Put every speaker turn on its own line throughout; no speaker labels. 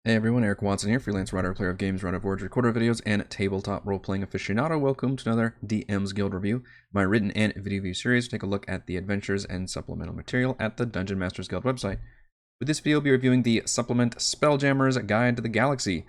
Hey everyone, Eric Watson here, freelance writer, player of games, writer of boards, recorder of videos, and tabletop role-playing aficionado. Welcome to another DM's Guild review, my written and video review series. Take a look at the adventures and supplemental material at the Dungeon Masters Guild website. With this video, I'll be reviewing the supplement Spelljammer's Guide to the Galaxy,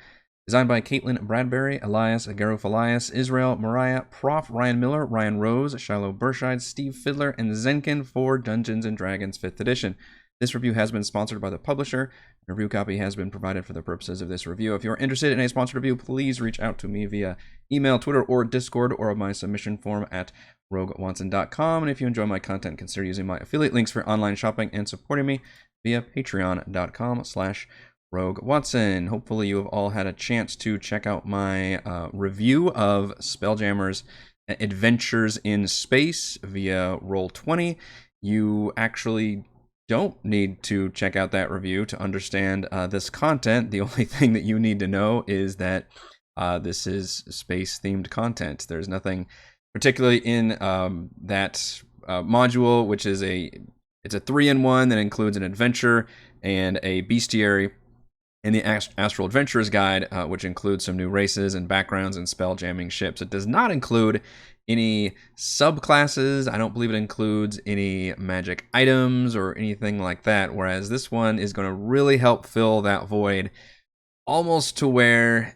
designed by Caitlin Bradbury, Elias, Garoufalias, Israel, Moreira, Proph, Ryan Miller, Ryan Rose, Shiloh, Berscheid, Steve Fidler, and Xenken for Dungeons & Dragons 5th edition. This review has been sponsored by the publisher. A review copy has been provided for the purposes of this review. If you're interested in a sponsored review, please reach out to me via email, Twitter, or Discord, or on my submission form at roguewatson.com. And if you enjoy my content, consider using my affiliate links for online shopping and supporting me via patreon.com/roguewatson. Hopefully you have all had a chance to check out my review of Spelljammer's Adventures in Space via Roll20. You actually don't need to check out that review to understand this content. The only thing that you need to know is that this is space-themed content. There's nothing particularly in that module, which is it's a 3-in-1 that includes an adventure and a bestiary, and the Astral Adventurers Guide, which includes some new races and backgrounds and spell jamming ships. It does not include any subclasses. I don't believe it includes any magic items or anything like that, whereas this one is going to really help fill that void, almost to where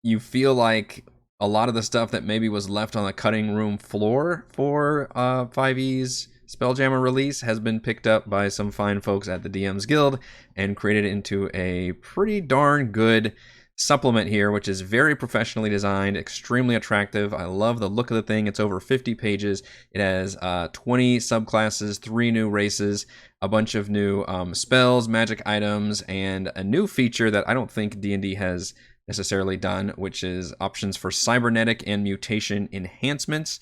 you feel like a lot of the stuff that maybe was left on the cutting room floor for 5e's Spelljammer release has been picked up by some fine folks at the DM's Guild and created into a pretty darn good supplement here, which is very professionally designed, extremely attractive. I love the look of the thing. It's over 50 pages. It has 20 subclasses, 3 new races, a bunch of new spells, magic items, and a new feature that I don't think D&D has necessarily done, which is options for cybernetic and mutation enhancements,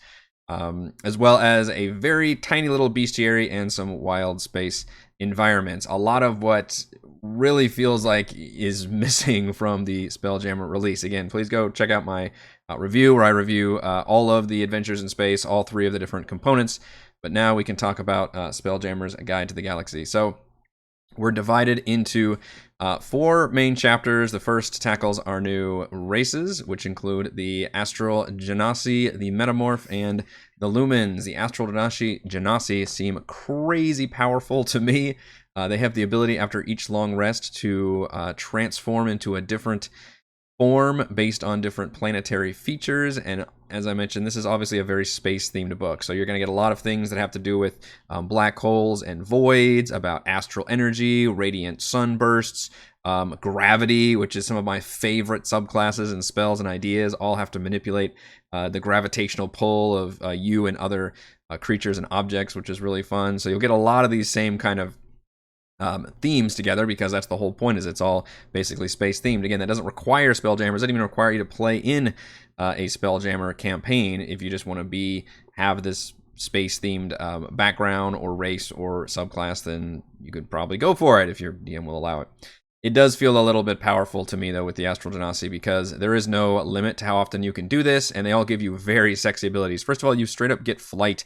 as well as a very tiny little bestiary and some wild space environments. A lot of what really feels like is missing from the Spelljammer release. Again, please go check out my review where I review all of the adventures in space, all 3 of the different components. But now we can talk about Spelljammer's Guide to the Galaxy. So we're divided into 4 main chapters. The first tackles our new races, which include the Astral Genasi, the Metamorph, and the Lumens. The Astral Genasi seem crazy powerful to me. They have the ability after each long rest to transform into a different form based on different planetary features. And as I mentioned, this is obviously a very space-themed book. So you're going to get a lot of things that have to do with black holes and voids, about astral energy, radiant sunbursts, gravity, which is some of my favorite subclasses and spells and ideas, all have to manipulate the gravitational pull of you and other creatures and objects, which is really fun. So you'll get a lot of these same kind of themes together, because that's the whole point, is it's all basically space themed. Again, that doesn't require Spelljammers. It doesn't even require you to play in a Spelljammer campaign. If you just want to have this space themed background or race or subclass, then you could probably go for it if your DM will allow it. It does feel a little bit powerful to me, though, with the Astral Genasi, because there is no limit to how often you can do this, and they all give you very sexy abilities. First of all, you straight up get flight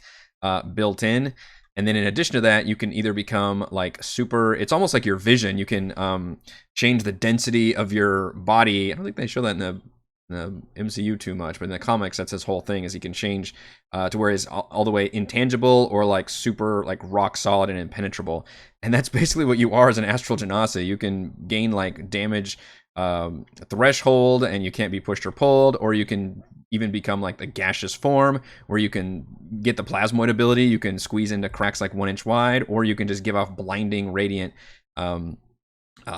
built in. And then in addition to that, you can either become like super, it's almost like your vision. You can change the density of your body. I don't think they show that in the MCU too much, but in the comics, that's his whole thing, is he can change to where he's all the way intangible or like super like rock solid and impenetrable. And that's basically what you are as an Astral Genasi. You can gain like damage threshold, and you can't be pushed or pulled, or you can even become like the gaseous form, where you can get the plasmoid ability. You can squeeze into cracks like 1 inch wide, or you can just give off blinding radiant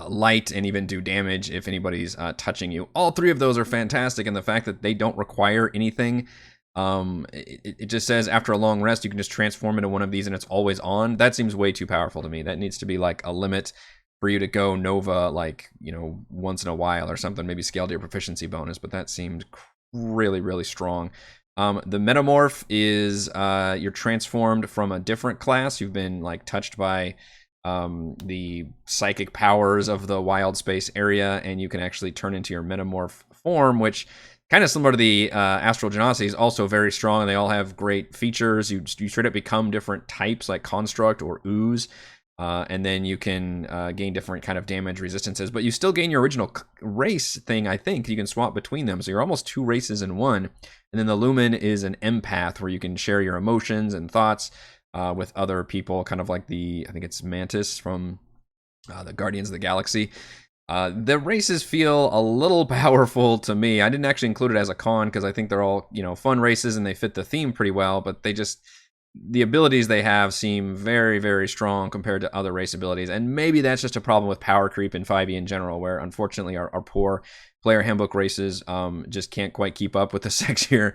light and even do damage if anybody's touching you. All 3 of those are fantastic, and the fact that they don't require anything, it just says after a long rest you can just transform into one of these and it's always on. That seems way too powerful to me. That needs to be like a limit for you to go Nova, like, you know, once in a while or something, maybe scale to your proficiency bonus, but that seemed really, really strong. The Metamorph is you're transformed from a different class. You've been like touched by the psychic powers of the wild space area, and you can actually turn into your Metamorph form, which kind of similar to the Astral Genasi, is also very strong, and they all have great features. You straight up become different types, like Construct or Ooze. and then you can gain different kind of damage resistances, but you still gain your original race thing. I think you can swap between them, so you're almost 2 races in one. And then the Lumen is an empath where you can share your emotions and thoughts with other people, kind of like I think it's Mantis from the Guardians of the Galaxy. The races feel a little powerful to me. I didn't actually include it as a con because I think they're all, fun races and they fit the theme pretty well, but the abilities they have seem very, very strong compared to other race abilities. And maybe that's just a problem with power creep in 5e in general, where unfortunately our poor player handbook races just can't quite keep up with the sexier,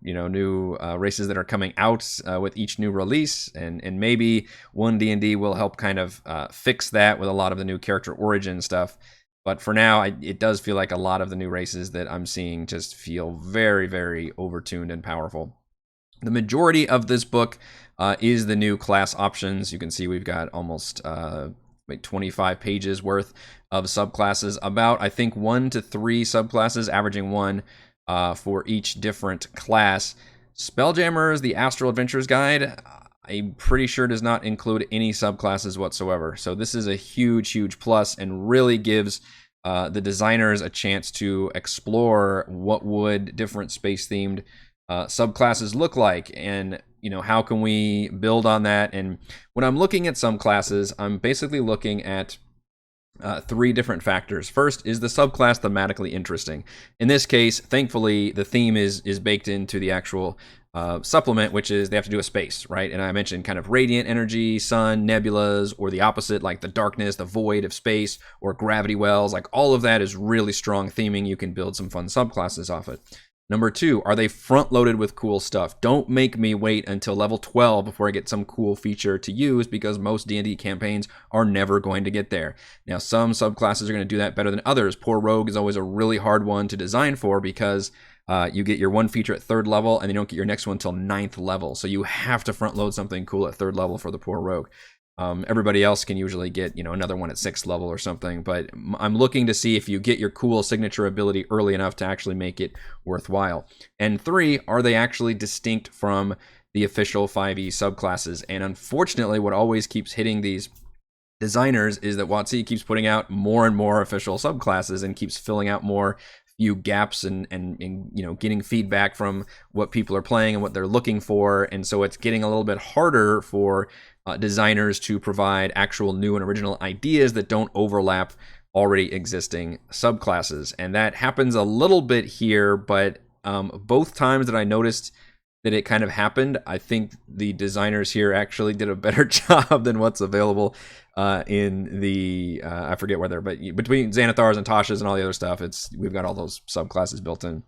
new races that are coming out with each new release. And maybe 1D&D will help kind of fix that with a lot of the new character origin stuff. But for now, it does feel like a lot of the new races that I'm seeing just feel very, very overtuned and powerful. The majority of this book is the new class options. You can see we've got almost 25 pages worth of subclasses, about, I think, 1 to 3 subclasses, averaging 1 for each different class. Spelljammer's The Astral Adventures Guide, I'm pretty sure does not include any subclasses whatsoever. So this is a huge, huge plus and really gives the designers a chance to explore what would different space-themed subclasses look like, and how can we build on that. And when I'm looking at some classes, I'm basically looking at 3 different factors. First, is the subclass thematically interesting? In this case, thankfully, the theme is baked into the actual supplement, which is they have to do a space, right? And I mentioned kind of radiant energy, sun, nebulas, or the opposite, like the darkness, the void of space, or gravity wells. Like all of that is really strong theming. You can build some fun subclasses off it. Number 2, are they front-loaded with cool stuff? Don't make me wait until level 12 before I get some cool feature to use, because most D&D campaigns are never going to get there. Now, some subclasses are going to do that better than others. Poor Rogue is always a really hard one to design for, because you get your one feature at 3rd level, and you don't get your next one until 9th level. So you have to front-load something cool at 3rd level for the poor Rogue. Everybody else can usually get, another one at 6th level or something, but I'm looking to see if you get your cool signature ability early enough to actually make it worthwhile. And 3, are they actually distinct from the official 5e subclasses? And unfortunately, what always keeps hitting these designers is that WotC keeps putting out more and more official subclasses and keeps filling out more few gaps and getting feedback from what people are playing and what they're looking for. And so it's getting a little bit harder for designers to provide actual new and original ideas that don't overlap already existing subclasses. And that happens a little bit here, but both times that I noticed that it kind of happened, I think the designers here actually did a better job than what's available in the I forget whether, but between Xanathars and Tashas and all the other stuff, we've got all those subclasses built in.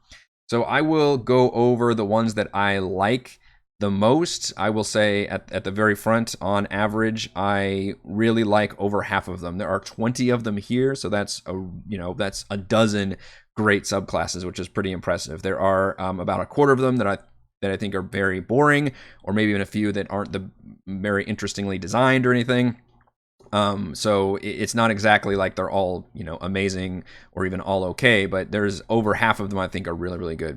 So I will go over the ones that I like the most. I will say at the very front, on average, I really like over half of them. There are 20 of them here, so that's a dozen great subclasses, which is pretty impressive. There are about a quarter of them that I think are very boring, or maybe even a few that aren't very interestingly designed or anything. So it's not exactly like they're all amazing or even all okay, but there's over half of them I think are really, really good.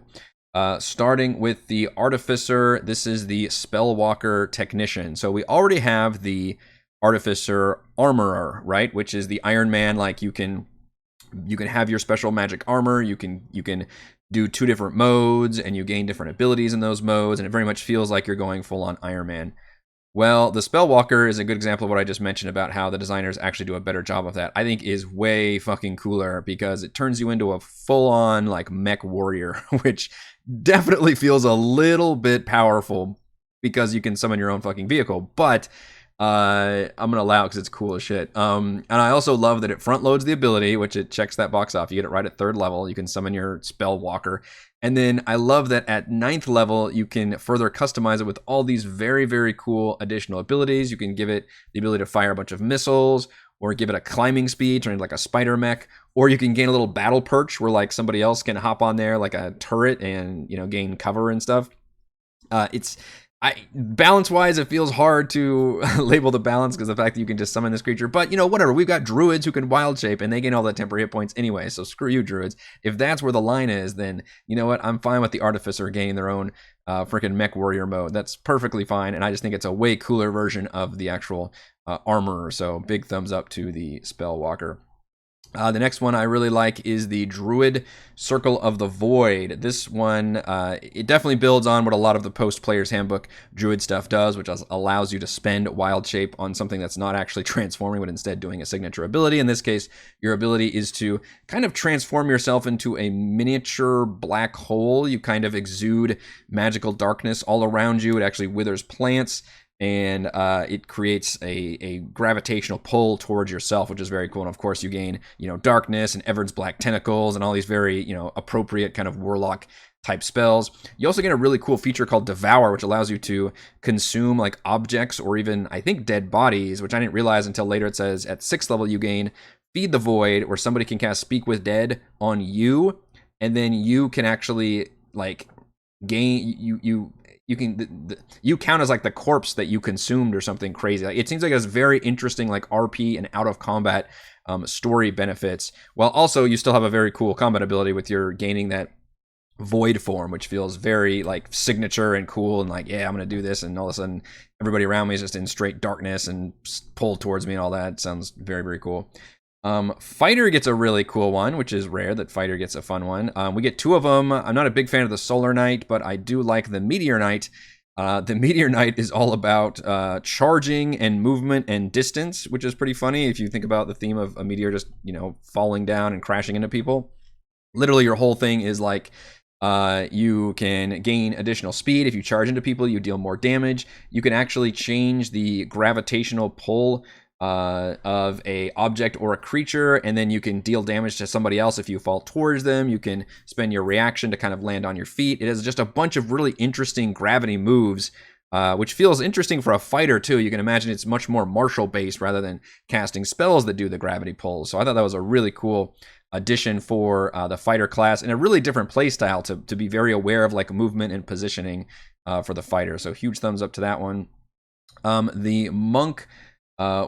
Starting with the Artificer, this is the Spellwalker Technician. So we already have the Artificer Armorer, right? Which is the Iron Man. Like you can have your special magic armor. You can do 2 different modes, and you gain different abilities in those modes, and it very much feels like you're going full on Iron Man. Well, the Spellwalker is a good example of what I just mentioned about how the designers actually do a better job of that. I think is way fucking cooler, because it turns you into a full-on like mech warrior, which definitely feels a little bit powerful because you can summon your own fucking vehicle. But I'm gonna allow it because it's cool as shit. And I also love that it front loads the ability, which it checks that box off. You get it right at 3rd level. You can summon your Spellwalker. And then I love that at 9th level, you can further customize it with all these very, very cool additional abilities. You can give it the ability to fire a bunch of missiles, or give it a climbing speed, turn it like a spider mech, or you can gain a little battle perch where like somebody else can hop on there like a turret and gain cover and stuff. It's Balance-wise, it feels hard to label the balance because of the fact that you can just summon this creature. But, you know, whatever. We've got Druids who can wild shape, and they gain all that temporary hit points anyway, so screw you, Druids. If that's where the line is, then, you know what? I'm fine with the Artificer gaining their own freaking Mech Warrior mode. That's perfectly fine, and I just think it's a way cooler version of the actual Armorer, so big thumbs up to the Spellwalker. The next one I really like is the Druid Circle of the Void. This one, it definitely builds on what a lot of the Post Player's Handbook Druid stuff does, which allows you to spend Wild Shape on something that's not actually transforming, but instead doing a signature ability. In this case, your ability is to kind of transform yourself into a miniature black hole. You kind of exude magical darkness all around you. It actually withers plants. And it creates a gravitational pull towards yourself, which is very cool. And of course, you gain, you know, darkness and Evern's black tentacles and all these very, you know, appropriate kind of warlock type spells. You also get a really cool feature called Devour, which allows you to consume like objects or even, I think, dead bodies, which I didn't realize until later. It says at 6th level you gain Feed the Void, where somebody can cast Speak with Dead on you, and then you can actually like gain you count as like the corpse that you consumed or something crazy. Like, it seems like it's very interesting like RP and out of combat story benefits, while also you still have a very cool combat ability with your gaining that void form, which feels very like signature and cool and like, yeah, I'm gonna do this, and all of a sudden everybody around me is just in straight darkness and pulled towards me and all that. It sounds very, very cool. Fighter gets a really cool one, which is rare that Fighter gets a fun one. We get 2 of them. I'm not a big fan of the Solar Knight, but I do like the Meteor Knight. The Meteor Knight is all about charging and movement and distance, which is pretty funny if you think about the theme of a meteor just, you know, falling down and crashing into people. Literally, your whole thing is like, you can gain additional speed. If you charge into people, you deal more damage. You can actually change the gravitational pull of a object or a creature, and then you can deal damage to somebody else if you fall towards them. You can spend your reaction to kind of land on your feet. It has just a bunch of really interesting gravity moves, which feels interesting for a fighter too. You can imagine it's much more martial based rather than casting spells that do the gravity pulls. So I thought that was a really cool addition for the fighter class, and a really different play style to be very aware of like movement and positioning for the fighter. So huge thumbs up to that one. The monk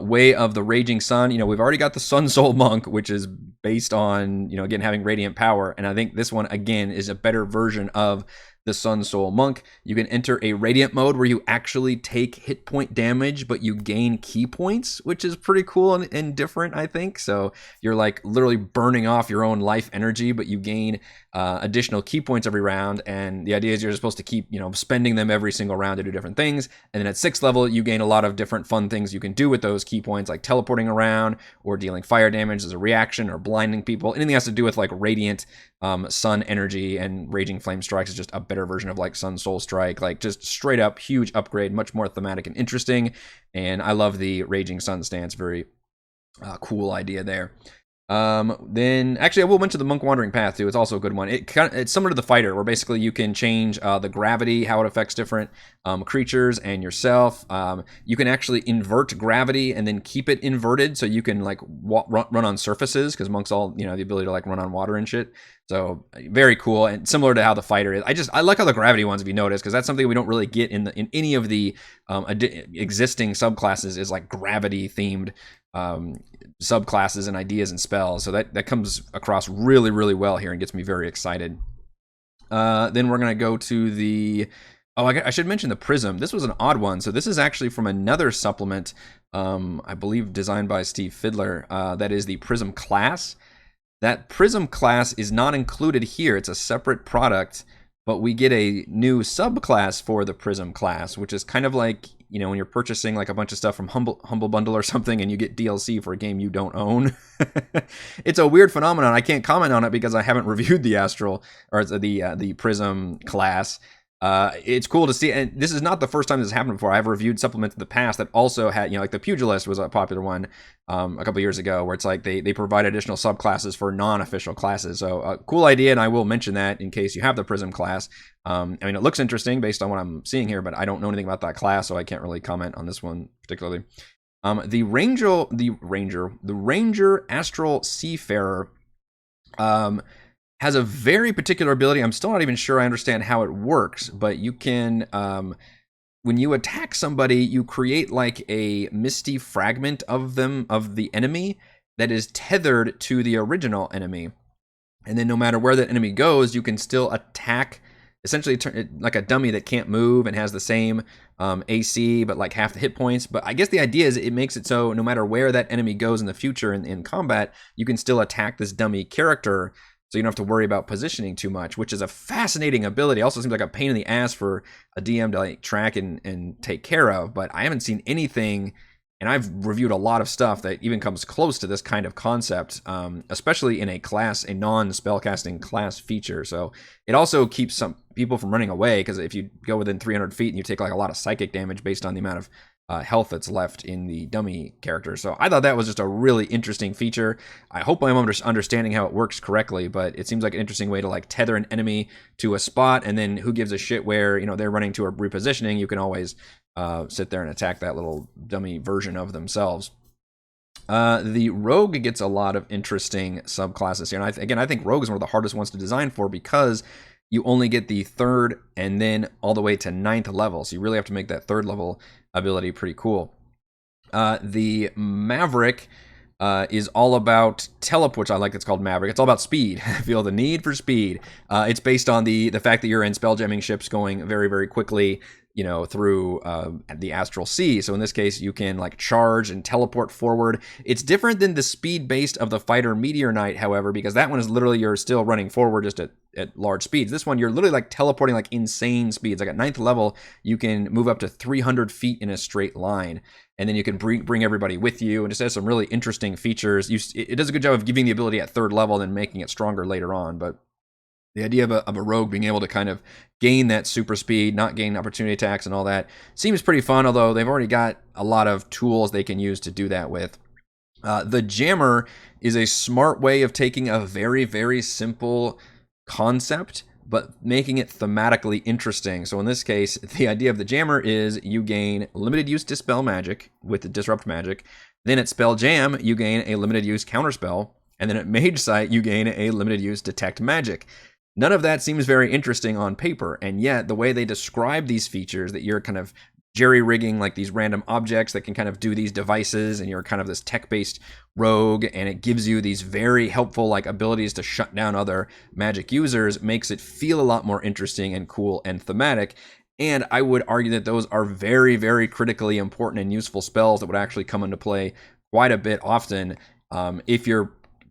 Way of the Raging Sun, you know, we've already got the Sun Soul Monk, which is based on, you know, again, having radiant power. And I think this one, again, is a better version of the Sun Soul Monk. You can enter a Radiant mode where you actually take hit point damage, but you gain key points, which is pretty cool and different, I think. So you're like literally burning off your own life energy, but you gain additional key points every round. And the idea is you're supposed to keep, you know, spending them every single round to do different things. And then at 6th level, you gain a lot of different fun things you can do with those key points, like teleporting around or dealing fire damage as a reaction or blinding people. Anything that has to do with like radiant sun energy, and Raging Flame Strikes is just a better version of like Sun Soul Strike. Like just straight up huge upgrade, much more thematic and interesting. And I love the Raging Sun stance. Very cool idea there. Then actually I will mention the Monk Wandering Path too. It's also a good one. It's similar to the Fighter, where basically you can change the gravity, how it affects different creatures and yourself. You can actually invert gravity and then keep it inverted, so you can like run on surfaces, because monks all, you know, the ability to like run on water and shit. So very cool, and similar to how the Fighter is. I like how the gravity ones, if you notice, because that's something we don't really get in any of the existing subclasses, is like gravity themed subclasses and ideas and spells. So that comes across really, really well here and gets me very excited. Then we're gonna go to the I should mention the Prism. This was an odd one. So this is actually from another supplement, I believe designed by Steve Fidler. That is the Prism class. That Prism class is not included here. It's a separate product, but we get a new subclass for the Prism class, which is kind of like, you know, when you're purchasing like a bunch of stuff from Humble Bundle or something, and you get DLC for a game you don't own. It's a weird phenomenon. I can't comment on it because I haven't reviewed the Astral or the Prism class. It's cool to see, and this is not the first time this has happened before. I've reviewed supplements in the past that also had, you know, like the Pugilist was a popular one a couple years ago, where it's like they provide additional subclasses for non-official classes. So a cool idea, and I will mention that in case you have the Prism class. I mean, it looks interesting based on what I'm seeing here, but I don't know anything about that class, so I can't really comment on this one particularly. The Ranger Astral Seafarer has a very particular ability. I'm still not even sure I understand how it works, but you can when you attack somebody, you create like a misty fragment of them, of the enemy, that is tethered to the original enemy. And then no matter where that enemy goes, you can still attack, essentially like a dummy that can't move and has the same AC, but like half the hit points. But I guess the idea is it makes it so no matter where that enemy goes in the future in combat, you can still attack this dummy character. So you don't have to worry about positioning too much, which is a fascinating ability. Also seems like a pain in the ass for a DM to like track and take care of. But I haven't seen anything, and I've reviewed a lot of stuff that even comes close to this kind of concept, especially in a non-spellcasting class feature. So it also keeps some people from running away, because if you go within 300 feet and you take like a lot of psychic damage based on the amount of health that's left in the dummy character. So I thought that was just a really interesting feature. I hope I'm understanding how it works correctly, but it seems like an interesting way to like tether an enemy to a spot, and then who gives a shit where, you know, they're running to a repositioning, you can always sit there and attack that little dummy version of themselves. The rogue gets a lot of interesting subclasses here, and I think rogue is one of the hardest ones to design for, because you only get the 3rd and then all the way to 9th level, so you really have to make that 3rd level ability pretty cool. The Maverick is all about teleport, which I like. It's called Maverick. It's all about speed. I feel the need for speed. It's based on the fact that you're in spelljamming ships going very, very quickly, you know, through the astral sea. So in this case, you can like charge and teleport forward. It's different than the speed based of the fighter Meteor Knight, however, because that one is literally you're still running forward just at large speeds. This one, you're literally like teleporting like insane speeds. Like at 9th level, you can move up to 300 feet in a straight line, and then you can bring everybody with you, and just has some really interesting features. It does a good job of giving the ability at 3rd level and then making it stronger later on, but the idea of a rogue being able to kind of gain that super speed, not gain opportunity attacks and all that, seems pretty fun, although they've already got a lot of tools they can use to do that with. The Jammer is a smart way of taking a very, very simple concept, but making it thematically interesting. So in this case, the idea of the Jammer is you gain limited use Dispel Magic with the Disrupt Magic. Then at Spell Jam, you gain a limited use Counterspell. And then at Mage Sight, you gain a limited use Detect Magic. None of that seems very interesting on paper, and yet the way they describe these features, that you're kind of jerry-rigging like these random objects that can kind of do these devices, and you're kind of this tech-based rogue, and it gives you these very helpful like abilities to shut down other magic users, makes it feel a lot more interesting and cool and thematic. And I would argue that those are very, very critically important and useful spells that would actually come into play quite a bit often,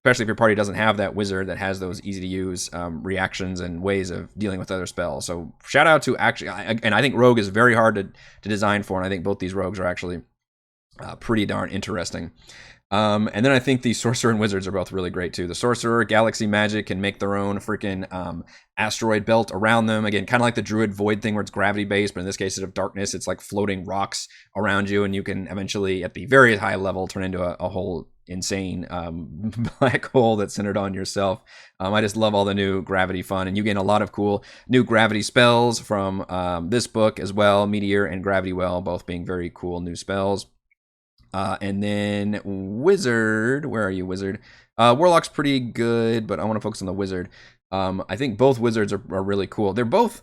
especially if your party doesn't have that wizard that has those easy to use reactions and ways of dealing with other spells. So shout out to and I think rogue is very hard to design for, and I think both these rogues are actually pretty darn interesting. And then I think the sorcerer and wizards are both really great too. The sorcerer, galaxy magic, can make their own freaking asteroid belt around them. Again, kind of like the druid void thing where it's gravity based, but in this case, instead of darkness, it's like floating rocks around you, and you can eventually, at the very high level, turn into a whole insane black hole that's centered on yourself. I just love all the new gravity fun, and you gain a lot of cool new gravity spells from this book as well. Meteor and Gravity Well both being very cool new spells. And then Wizard, where are you, Wizard? Warlock's pretty good, but I want to focus on the Wizard. I think both Wizards are really cool. They're both,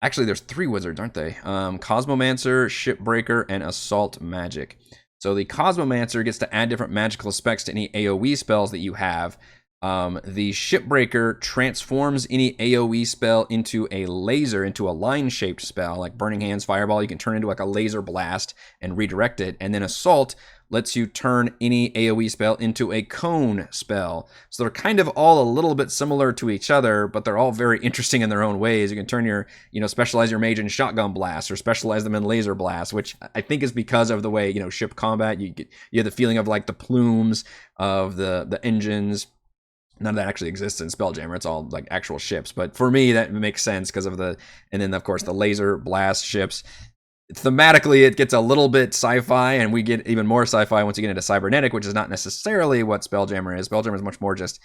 actually there's 3 Wizards, aren't they? Cosmomancer, Shipbreaker, and Assault Magic. So the Cosmomancer gets to add different magical effects to any AoE spells that you have. The Shipbreaker transforms any AoE spell into a laser, into a line-shaped spell, like Burning Hands, Fireball. You can turn into like a laser blast and redirect it. And then Assault lets you turn any AoE spell into a cone spell. So they're kind of all a little bit similar to each other, but they're all very interesting in their own ways. You can turn your, specialize your mage in shotgun blast, or specialize them in laser blast, which I think is because of the way, ship combat, you have the feeling of like the plumes of the engines. None of that actually exists in Spelljammer. It's all like actual ships. But for me, that makes sense because of and then of course the laser blast ships. Thematically, it gets a little bit sci-fi, and we get even more sci-fi once you get into cybernetic, which is not necessarily what Spelljammer is. Spelljammer is much more just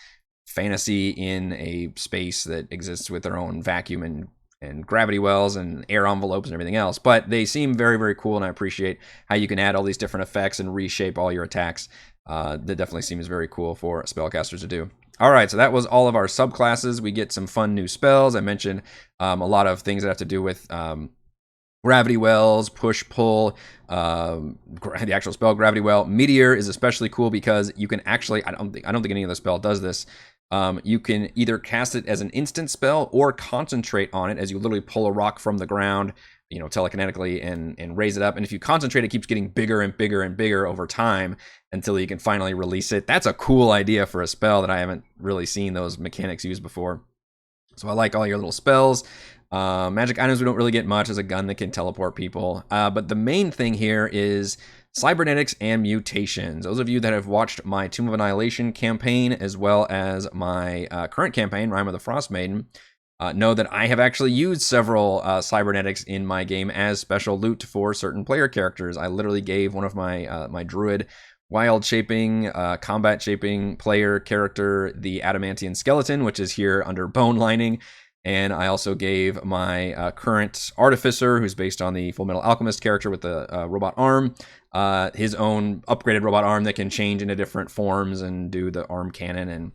fantasy in a space that exists with their own vacuum and gravity wells and air envelopes and everything else. But they seem very, very cool, and I appreciate how you can add all these different effects and reshape all your attacks. That definitely seems very cool for spellcasters to do. All right, so that was all of our subclasses. We get some fun new spells. I mentioned a lot of things that have to do with Gravity Wells, Push, Pull, the actual spell Gravity Well. Meteor is especially cool because you can actually, I don't think any other spell does this. You can either cast it as an instant spell or concentrate on it as you literally pull a rock from the ground, you know, telekinetically and raise it up. And if you concentrate, it keeps getting bigger and bigger and bigger over time until you can finally release it. That's a cool idea for a spell that I haven't really seen those mechanics used before. So I like all your little spells. Magic items, we don't really get much. As a gun that can teleport people. But the main thing here is Cybernetics and Mutations. Those of you that have watched my Tomb of Annihilation campaign, as well as my current campaign, Rime of the Frost Maiden, know that I have actually used several Cybernetics in my game as special loot for certain player characters. I literally gave one of my my Druid wild shaping, combat shaping player character the Adamantian Skeleton, which is here under Bone Lining. And I also gave my current Artificer, who's based on the Full Metal Alchemist character with the robot arm, his own upgraded robot arm that can change into different forms and do the arm cannon and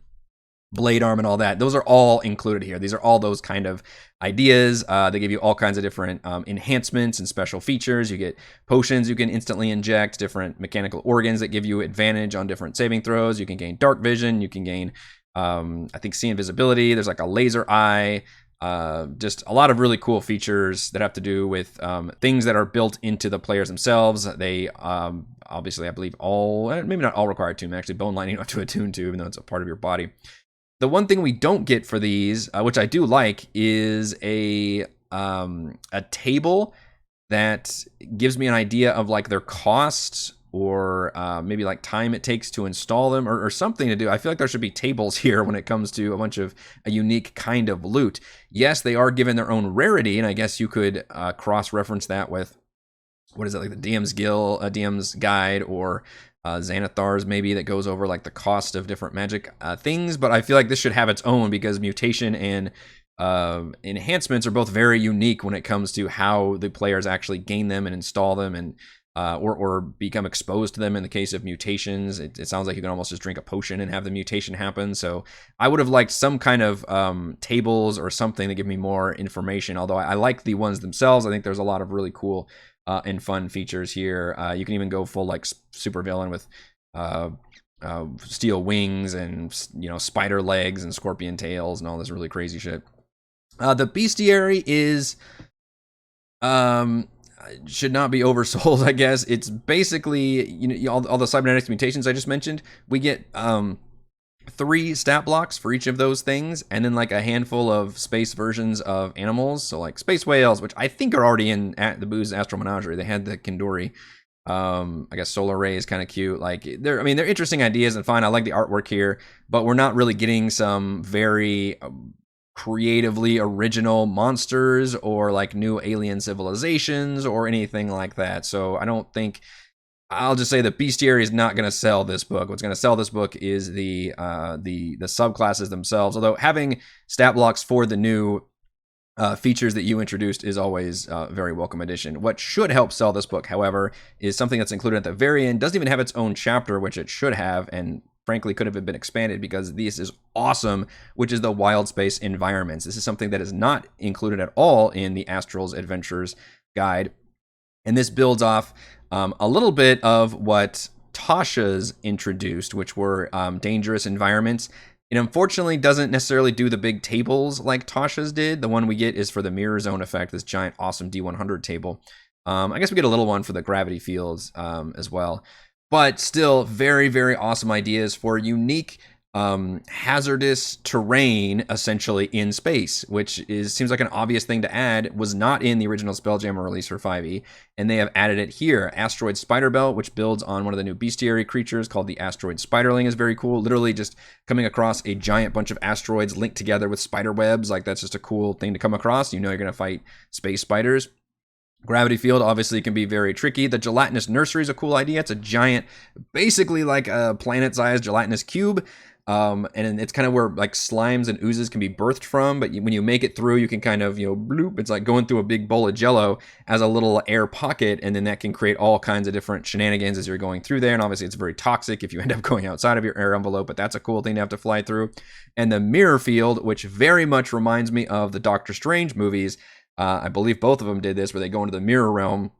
blade arm and all that. Those are all included here. These are all those kind of ideas. They give you all kinds of different enhancements and special features. You get potions you can instantly inject, different mechanical organs that give you advantage on different saving throws. You can gain dark vision. You can gain, I think, see invisibility. There's like a laser eye. Just a lot of really cool features that have to do with things that are built into the players themselves. They obviously, I believe, all, maybe not all require attunement. Actually, Bone Lining you don't have to attune to, even though it's a part of your body. The one thing we don't get for these, which I do like, is a table that gives me an idea of like their costs, or maybe like time it takes to install them, or something to do. I feel like there should be tables here when it comes to a bunch of a unique kind of loot. Yes, they are given their own rarity, and I guess you could cross-reference that with, what is it, like the DM's Guide, or Xanathar's maybe, that goes over like the cost of different magic things. But I feel like this should have its own, because mutation and enhancements are both very unique when it comes to how the players actually gain them and install them, and or become exposed to them. In the case of mutations, it sounds like you can almost just drink a potion and have the mutation happen. So I would have liked some kind of tables or something to give me more information, although I like the ones themselves. I think there's a lot of really cool and fun features here. You can even go full like super villain with steel wings and, you know, spider legs and scorpion tails and all this really crazy shit. The Bestiary is should not be oversold, I guess. It's basically, you know, all the cybernetics mutations I just mentioned. We get 3 stat blocks for each of those things, and then like a handful of space versions of animals. So like space whales, which I think are already in the Boo's Astral Menagerie. They had the Kindori. I guess solar ray is kind of cute. Like they're interesting ideas and fine. I like the artwork here, but we're not really getting some very creatively original monsters or like new alien civilizations or anything like that. So I don't think, I'll just say the Bestiary is not going to sell this book. What's going to sell this book is the subclasses themselves. Although having stat blocks for the new features that you introduced is always a very welcome addition. What should help sell this book, however, is something that's included at the very end. Doesn't even have its own chapter, which it should have, and frankly could have been expanded, because this is awesome, which is the wild space environments. This is something that is not included at all in the Astral's Adventures Guide, and this builds off a little bit of what Tasha's introduced, which were dangerous environments. It unfortunately doesn't necessarily do the big tables like Tasha's did. The one we get is for the Mirror Zone effect, this giant awesome D100 table. I guess we get a little one for the gravity fields as well. But still, very, very awesome ideas for unique, hazardous terrain, essentially, in space, which seems like an obvious thing to add. Was not in the original Spelljammer release for 5e, and they have added it here. Asteroid Spider Belt, which builds on one of the new bestiary creatures called the Asteroid Spiderling, is very cool. Literally just coming across a giant bunch of asteroids linked together with spider webs. Like, that's just a cool thing to come across. You know you're going to fight space spiders. Gravity field obviously can be very tricky. The gelatinous nursery is a cool idea. It's a giant, basically like a planet-sized gelatinous cube. And it's kind of where like slimes and oozes can be birthed from. But when you make it through, you can kind of, you know, bloop. It's like going through a big bowl of jello as a little air pocket. And then that can create all kinds of different shenanigans as you're going through there. And obviously it's very toxic if you end up going outside of your air envelope. But that's a cool thing to have to fly through. And the mirror field, which very much reminds me of the Doctor Strange movies. I believe both of them did this, where they go into the mirror realm,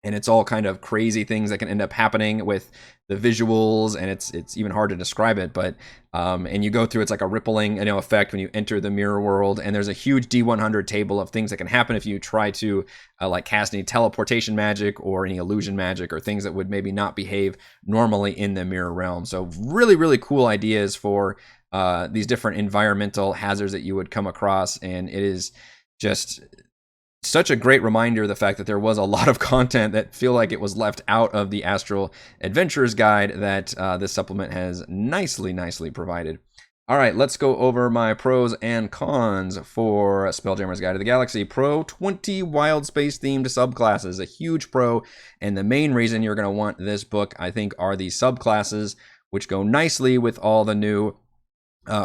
and it's all kind of crazy things that can end up happening with the visuals, and it's even hard to describe it. But and you go through, it's like a rippling, effect when you enter the mirror world, and there's a huge D100 table of things that can happen if you try to like cast any teleportation magic or any illusion magic or things that would maybe not behave normally in the mirror realm. So really, really cool ideas for these different environmental hazards that you would come across, and it is just such a great reminder of the fact that there was a lot of content that feel like it was left out of the Astral Adventurers Guide that this supplement has nicely provided. All right, let's go over my pros and cons for Spelljammer's Guide to the Galaxy. Pro, 20 wild space themed subclasses, a huge pro, and the main reason you're going to want this book, I think, are the subclasses, which go nicely with all the new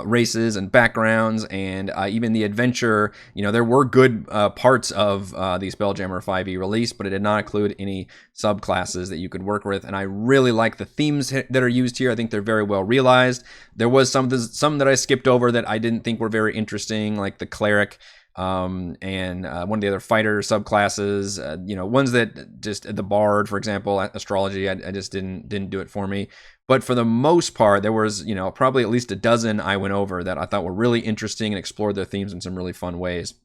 races and backgrounds, and even the adventure. There were good parts of the Spelljammer 5e release, but it did not include any subclasses that you could work with, and I really like the themes that are used here. I think they're very well realized. There was some that I skipped over that I didn't think were very interesting, like the cleric, and one of the other fighter subclasses, ones that just, the bard, for example, astrology, I just didn't do it for me. But for the most part, there was, probably at least a dozen I went over that I thought were really interesting and explored their themes in some really fun ways.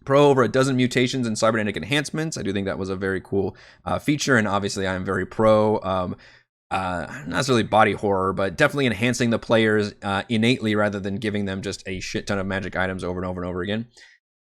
Pro, over a dozen mutations and cybernetic enhancements. I do think that was a very cool feature, and obviously I'm very pro. Not necessarily body horror, but definitely enhancing the players innately rather than giving them just a shit ton of magic items over and over and over again.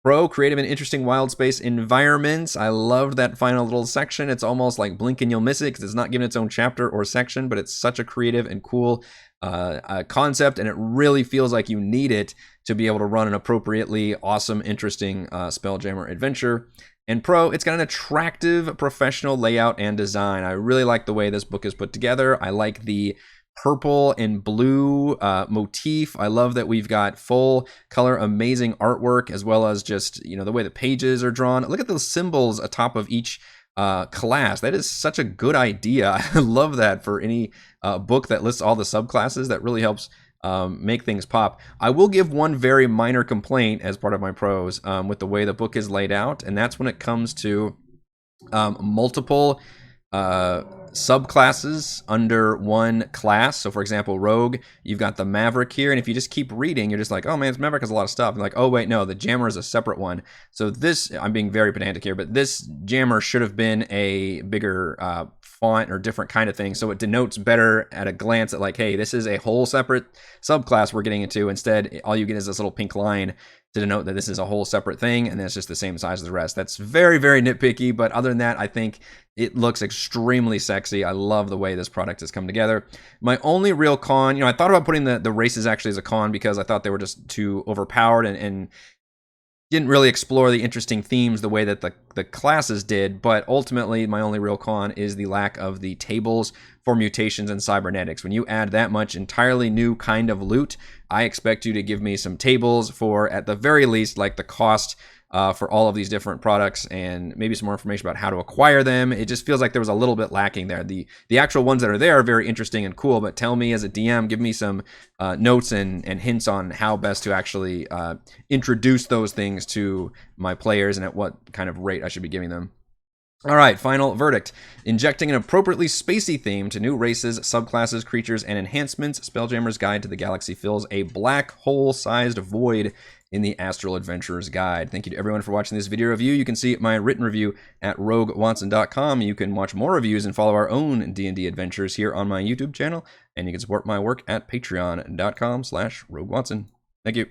Pro, creative and interesting wild space environments. I loved that final little section. It's almost like blink and you'll miss it because it's not given its own chapter or section, but it's such a creative and cool concept, and it really feels like you need it to be able to run an appropriately awesome, interesting Spelljammer adventure. And pro, it's got an attractive professional layout and design. I really like the way this book is put together. I like the purple and blue motif. I love that we've got full color, amazing artwork, as well as just, the way the pages are drawn. Look at those symbols atop of each class. That is such a good idea. I love that for any book that lists all the subclasses. That really helps make things pop. I will give one very minor complaint as part of my pros with the way the book is laid out, and that's when it comes to multiple subclasses under one class. So for example, Rogue, you've got the Maverick here, and if you just keep reading, you're just like, oh man, this Maverick has a lot of stuff, and like, oh wait, no, the Jammer is a separate one. So this, I'm being very pedantic here, but this Jammer should have been a bigger font or different kind of thing, so it denotes better at a glance that, like, hey, this is a whole separate subclass we're getting into. Instead, all you get is this little pink line to denote that this is a whole separate thing, and then it's just the same size as the rest. That's very, very nitpicky, but other than that, I think it looks extremely sexy. I love the way this product has come together. My only real con, I thought about putting the races actually as a con because I thought they were just too overpowered and didn't really explore the interesting themes the way that the classes did, but ultimately my only real con is the lack of the tables for mutations and cybernetics. When you add that much entirely new kind of loot, I expect you to give me some tables for, at the very least, like the cost for all of these different products, and maybe some more information about how to acquire them. It just feels like there was a little bit lacking there. The actual ones that are there are very interesting and cool, but tell me as a DM, give me some notes and hints on how best to actually introduce those things to my players and at what kind of rate I should be giving them. All right, final verdict. Injecting an appropriately spacey theme to new races, subclasses, creatures, and enhancements, Spelljammer's Guide to the Galaxy fills a black hole-sized void in the Astral Adventurer's Guide. Thank you to everyone for watching this video review. You can see my written review at roguewatson.com. You can watch more reviews and follow our own D&D adventures here on my YouTube channel, and you can support my work at patreon.com/roguewatson. Thank you.